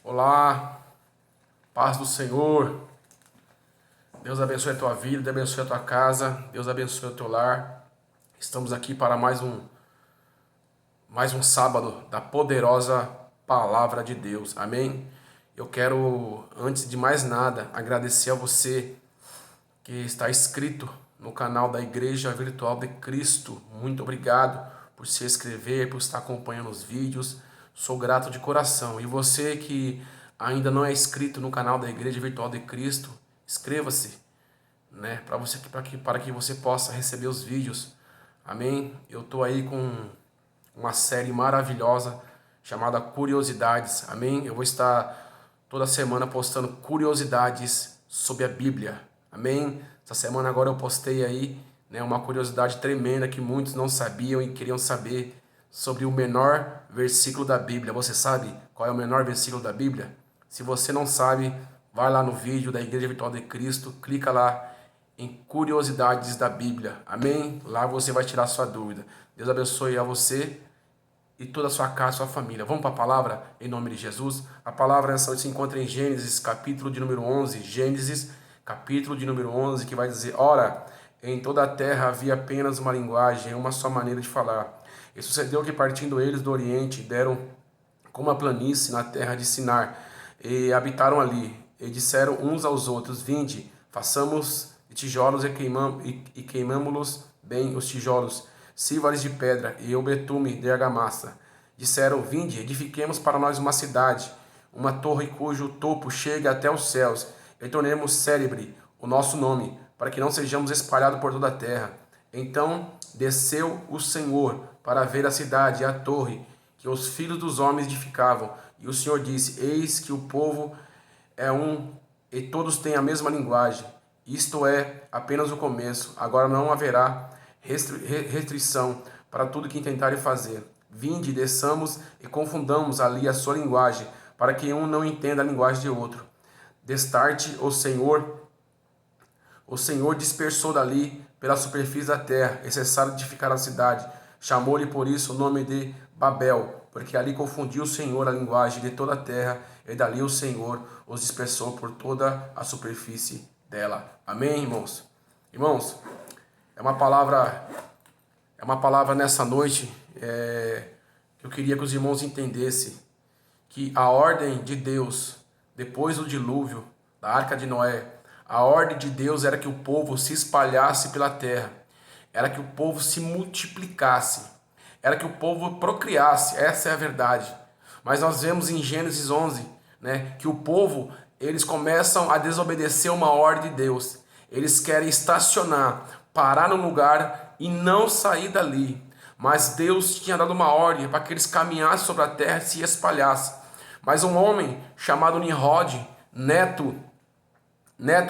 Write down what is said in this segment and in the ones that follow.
Olá, paz do Senhor. Deus abençoe a tua vida, Deus abençoe a tua casa, Deus abençoe o teu lar. Estamos aqui para mais um sábado da poderosa palavra de Deus. Amém? Eu quero, antes de mais nada, agradecer a você que está inscrito no canal da Igreja Virtual de Cristo. Muito obrigado por se inscrever, por estar acompanhando os vídeos. Sou grato de coração. E você que ainda não é inscrito no canal da Igreja Virtual de Cristo, inscreva-se, né? Para que você possa receber os vídeos. Amém? Eu estou aí com uma série maravilhosa chamada Curiosidades. Amém? Eu vou estar toda semana postando curiosidades sobre a Bíblia. Amém? Essa semana agora eu postei aí, né, uma curiosidade tremenda que muitos não sabiam e queriam saber sobre o menor versículo da Bíblia. Você sabe qual é o menor versículo da Bíblia? Se você não sabe, vai lá no vídeo da Igreja Virtual de Cristo, clica lá em Curiosidades da Bíblia. Amém? Lá você vai tirar sua dúvida. Deus abençoe a você e toda a sua casa, sua família. Vamos para a palavra em nome de Jesus? A palavra se encontra em Gênesis, capítulo de número 11. Gênesis, capítulo de número 11, que vai dizer: Ora, em toda a terra havia apenas uma linguagem, uma só maneira de falar. E sucedeu que, partindo eles do Oriente, deram como a planície na terra de Sinar, e habitaram ali. E disseram uns aos outros: Vinde, façamos tijolos e queimamo-los bem os tijolos, sirva-lhes de pedra e o betume de argamassa. Disseram: Vinde, edifiquemos para nós uma cidade, uma torre cujo topo chega até os céus, e tornemos célebre o nosso nome, para que não sejamos espalhados por toda a terra. Então desceu o Senhor para ver a cidade e a torre que os filhos dos homens edificavam. E o Senhor disse: Eis que o povo é um, e todos têm a mesma linguagem. Isto é apenas o começo. Agora não haverá restrição para tudo que intentarem fazer. Vinde, desçamos e confundamos ali a sua linguagem, para que um não entenda a linguagem de outro. Destarte o Senhor dispersou dali pela superfície da terra, e cessaram de edificar a cidade. Chamou-lhe por isso o nome de Babel, porque ali confundiu o Senhor a linguagem de toda a terra, e dali o Senhor os dispersou por toda a superfície dela. Amém, irmãos? Irmãos, é uma palavra nessa noite que eu queria que os irmãos entendessem que a ordem de Deus, depois do dilúvio, da Arca de Noé, a ordem de Deus era que o povo se espalhasse pela terra, era que o povo se multiplicasse, era que o povo procriasse. Essa é a verdade. Mas nós vemos em Gênesis 11, né, que o povo, eles começam a desobedecer uma ordem de Deus. Eles querem estacionar, parar no lugar e não sair dali. Mas Deus tinha dado uma ordem para que eles caminhassem sobre a terra e se espalhassem. Mas um homem chamado Nimrod, neto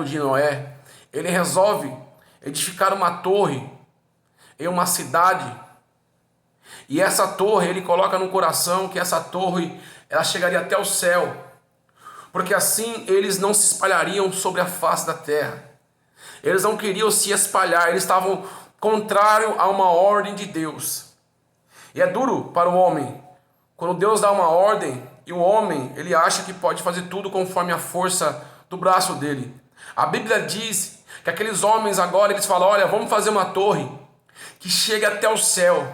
de Noé, ele resolve edificar uma torre em uma cidade. E essa torre, ele coloca no coração que essa torre, ela chegaria até o céu, porque assim eles não se espalhariam sobre a face da terra. Eles não queriam se espalhar, eles estavam contrário a uma ordem de Deus. E é duro para o homem quando Deus dá uma ordem e o homem, ele acha que pode fazer tudo conforme a força do braço dele. A Bíblia diz que aqueles homens agora, eles falam: olha, vamos fazer uma torre que chegue até o céu,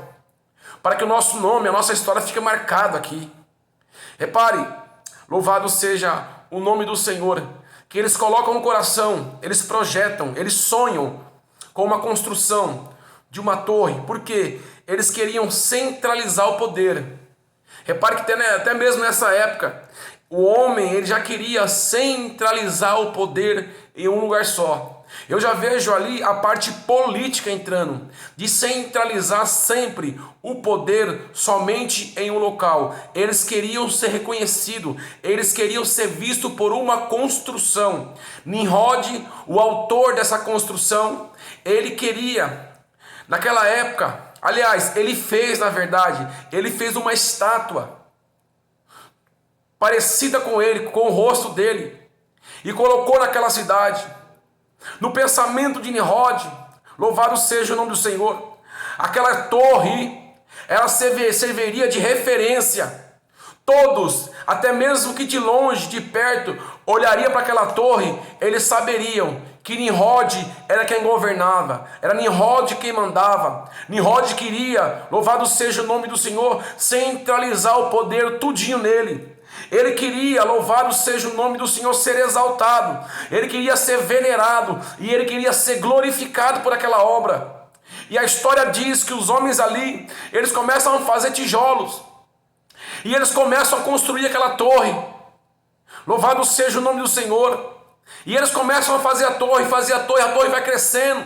para que o nosso nome, a nossa história fique marcada aqui. Repare, louvado seja o nome do Senhor, que eles colocam no coração, eles projetam, eles sonham com uma construção de uma torre, porque eles queriam centralizar o poder. Repare que até mesmo nessa época, o homem, ele já queria centralizar o poder em um lugar só. Eu já vejo ali a parte política entrando, de centralizar sempre o poder somente em um local. Eles queriam ser reconhecidos, eles queriam ser vistos por uma construção. Nimrod, o autor dessa construção, ele queria, naquela época, aliás, ele fez uma estátua parecida com ele, com o rosto dele, e colocou naquela cidade. No pensamento de Nimrod, louvado seja o nome do Senhor, aquela torre, ela serviria de referência. Todos, até mesmo que de longe, de perto, olhariam para aquela torre, eles saberiam que Nimrod era quem governava, era Nimrod quem mandava. Nimrod queria, louvado seja o nome do Senhor, centralizar o poder tudinho nele. Ele queria, louvado seja o nome do Senhor, ser exaltado. Ele queria ser venerado e ele queria ser glorificado por aquela obra. E a história diz que os homens ali, eles começam a fazer tijolos. E eles começam a construir aquela torre. Louvado seja o nome do Senhor. E eles começam a fazer a torre, a torre vai crescendo.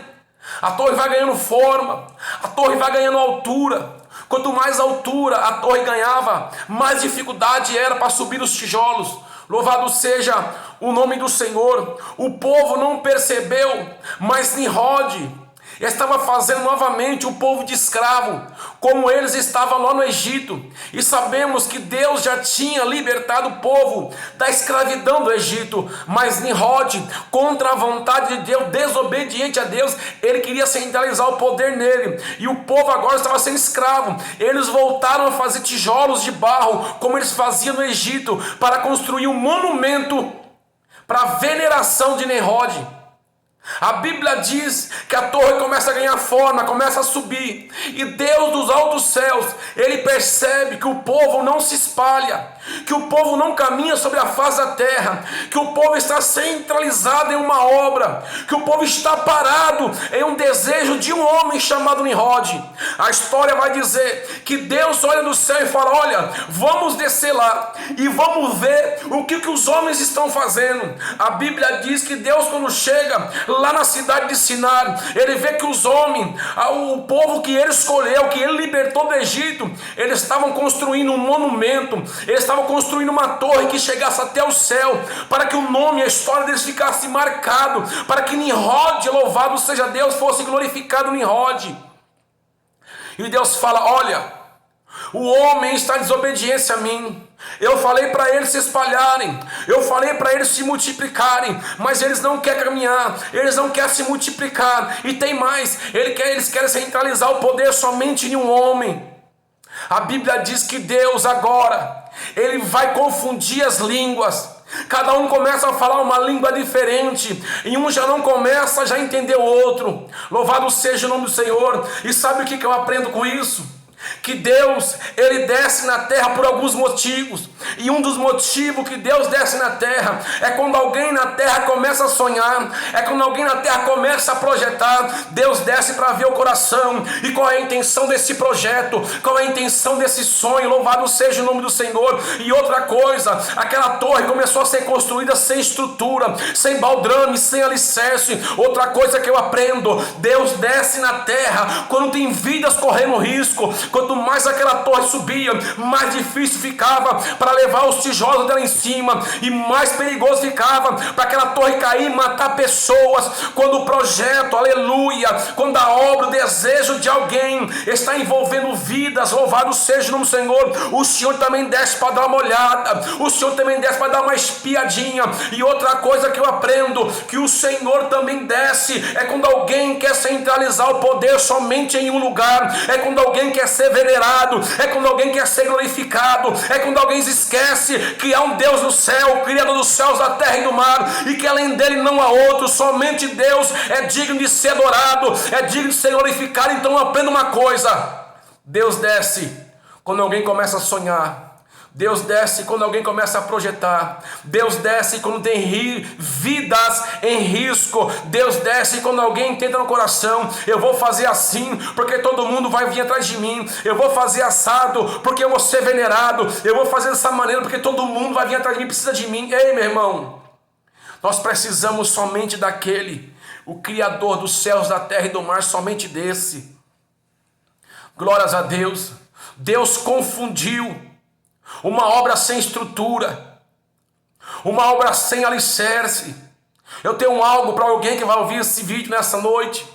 A torre vai ganhando forma, a torre vai ganhando altura. Quanto mais altura a torre ganhava, mais dificuldade era para subir os tijolos. Louvado seja o nome do Senhor. O povo não percebeu, mas Nimrod estava fazendo novamente o povo de escravo, como eles estavam lá no Egito. E sabemos que Deus já tinha libertado o povo da escravidão do Egito, mas Nimrod, contra a vontade de Deus, desobediente a Deus, ele queria centralizar o poder nele, e o povo agora estava sendo escravo. Eles voltaram a fazer tijolos de barro, como eles faziam no Egito, para construir um monumento para a veneração de Nimrod. A Bíblia diz que a torre começa a ganhar forma, começa a subir. E Deus dos altos céus, ele percebe que o povo não se espalha, que o povo não caminha sobre a face da terra, que o povo está centralizado em uma obra, que o povo está parado em um desejo de um homem chamado Nimrod. A história vai dizer que Deus olha do céu e fala: olha, vamos descer lá e vamos ver o que os homens estão fazendo. A Bíblia diz que Deus, quando chega lá na cidade de Sinar, ele vê que os homens, o povo que ele escolheu, que ele libertou do Egito, eles estavam construindo um monumento, eles estavam construindo uma torre que chegasse até o céu, para que o nome e a história deles ficasse marcado, para que Nimrod, louvado seja Deus, fosse glorificado Nimrod. E Deus fala: olha, o homem está em desobediência a mim. Eu falei para eles se espalharem, eu falei para eles se multiplicarem, mas eles não querem caminhar, eles não querem se multiplicar. E tem mais, eles querem centralizar o poder somente em um homem. A Bíblia diz que Deus agora, ele vai confundir as línguas. Cada um começa a falar uma língua diferente, e um já não começa a já entender o outro. Louvado seja o nome do Senhor. E sabe o que eu aprendo com isso? Que Deus, ele desce na terra por alguns motivos. E um dos motivos que Deus desce na terra é quando alguém na terra começa a sonhar, é quando alguém na terra começa a projetar. Deus desce para ver o coração e qual é a intenção desse projeto, qual é a intenção desse sonho. Louvado seja o nome do Senhor. E outra coisa, aquela torre começou a ser construída sem estrutura, sem baldrame, sem alicerce. Outra coisa que eu aprendo: Deus desce na terra quando tem vidas correndo risco. Quanto mais aquela torre subia, mais difícil ficava para levar os tijolos dela em cima, e mais perigoso ficava para aquela torre cair e matar pessoas. Quando o projeto, aleluia, quando a obra, o desejo de alguém está envolvendo vidas, louvado seja o nome do Senhor, o Senhor também desce para dar uma olhada, o Senhor também desce para dar uma espiadinha. E outra coisa que eu aprendo, que o Senhor também desce, é quando alguém quer centralizar o poder somente em um lugar, é quando alguém quer ser venerado, é quando alguém quer ser glorificado, é quando alguém esquece que há um Deus no céu, Criador dos céus, da terra e do mar, e que além dele não há outro. Somente Deus é digno de ser adorado, é digno de ser glorificado. Então aprenda uma coisa: Deus desce quando alguém começa a sonhar, Deus desce quando alguém começa a projetar, Deus desce quando tem vidas em risco, Deus desce quando alguém tenta no coração: eu vou fazer assim porque todo mundo vai vir atrás de mim, eu vou fazer assado porque eu vou ser venerado, eu vou fazer dessa maneira porque todo mundo vai vir atrás de mim, precisa de mim. Ei, meu irmão, nós precisamos somente daquele, o Criador dos céus, da terra e do mar, somente desse. Glórias a Deus. Deus confundiu uma obra sem estrutura, uma obra sem alicerce. Eu tenho algo para alguém que vai ouvir esse vídeo nessa noite.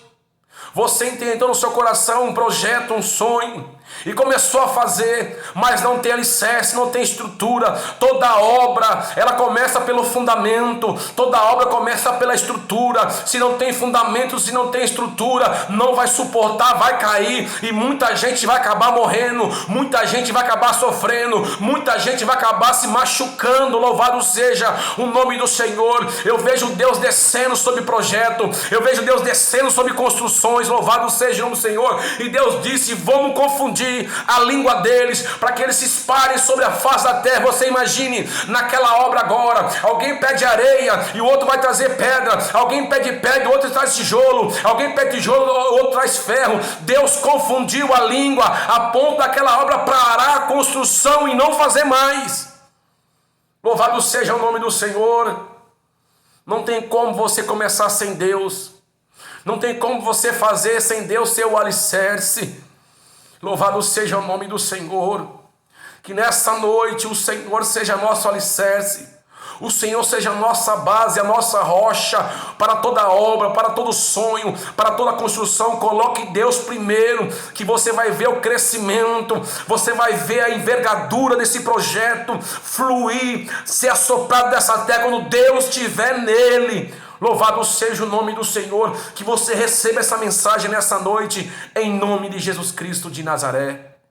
Você entendeu no seu coração um projeto, um sonho, E começou a fazer, mas não tem alicerce, não tem estrutura. Toda obra, ela começa pelo fundamento. Toda obra começa pela estrutura. Se não tem fundamento, se não tem estrutura, não vai suportar, vai cair. E muita gente vai acabar morrendo, muita gente vai acabar sofrendo, muita gente vai acabar se machucando. Louvado seja o nome do Senhor. Eu vejo Deus descendo sobre projeto, eu vejo Deus descendo sobre construções. Louvado seja o nome do Senhor. E Deus disse: vamos confundir a língua deles, para que eles se espalhem sobre a face da terra. Você imagine naquela obra agora, alguém pede areia e o outro vai trazer pedra, alguém pede pedra e o outro traz tijolo, alguém pede tijolo e o outro traz ferro. Deus confundiu a língua a ponto daquela obra parar a construção e não fazer mais. Louvado seja o nome do Senhor. Não tem como você começar sem Deus, não tem como você fazer sem Deus ser o alicerce. Louvado seja o nome do Senhor. Que nessa noite o Senhor seja nosso alicerce, o Senhor seja a nossa base, a nossa rocha para toda obra, para todo sonho, para toda construção. Coloque Deus primeiro, que você vai ver o crescimento, você vai ver a envergadura desse projeto fluir, ser assoprado dessa terra quando Deus estiver nele. Louvado seja o nome do Senhor. Que você receba essa mensagem nessa noite, em nome de Jesus Cristo de Nazaré.